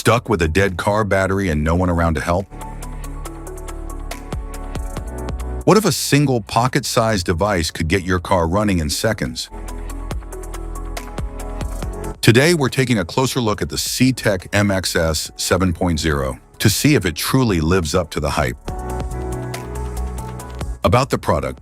Stuck with a dead car battery and no one around to help? What if a single pocket-sized device could get your car running in seconds? Today, we're taking a closer look at the CTEK MXS 7.0 to see if it truly lives up to the hype. About the product.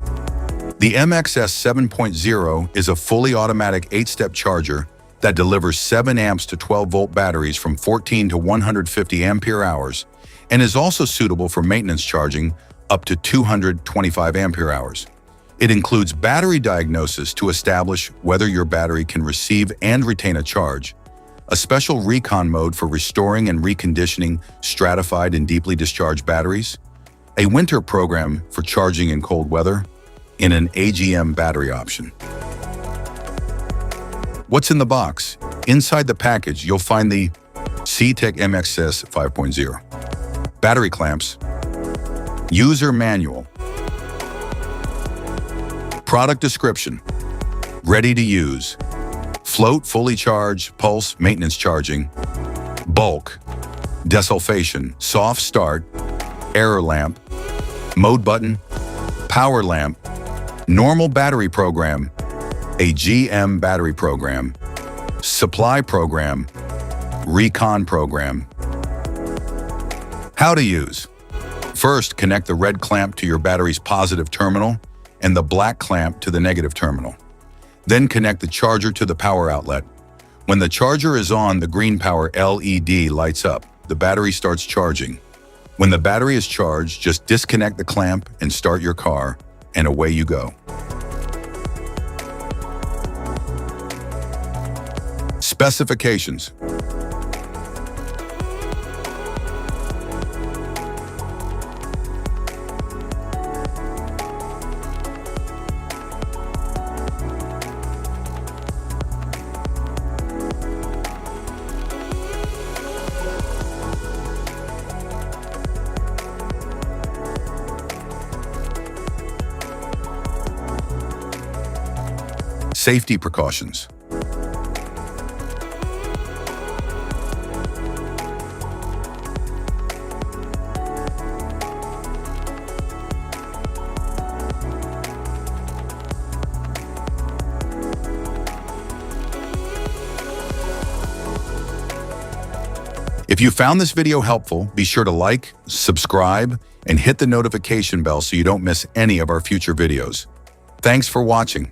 The MXS 7.0 is a fully automatic 8-step charger that delivers 7 amps to 12-volt batteries from 14 to 150 ampere hours and is also suitable for maintenance charging up to 225 ampere hours. It includes battery diagnosis to establish whether your battery can receive and retain a charge, a special Recond mode for restoring and reconditioning stratified and deeply discharged batteries, a winter program for charging in cold weather, and an AGM battery option. What's in the box? Inside the package, you'll find the CTEK MXS 5.0, battery clamps, user manual, product description, ready to use, float fully charged, pulse maintenance charging, bulk, desulfation, soft start, error lamp, mode button, power lamp, normal battery program, a GM battery program, supply program, Recond program. How to use. First, connect the red clamp to your battery's positive terminal and the black clamp to the negative terminal. Then connect the charger to the power outlet. When the charger is on, the green power LED lights up. The battery starts charging. When the battery is charged, just disconnect the clamp and start your car, and away you go. Specifications. Safety precautions. If you found this video helpful, be sure to like, subscribe, and hit the notification bell so you don't miss any of our future videos. Thanks for watching.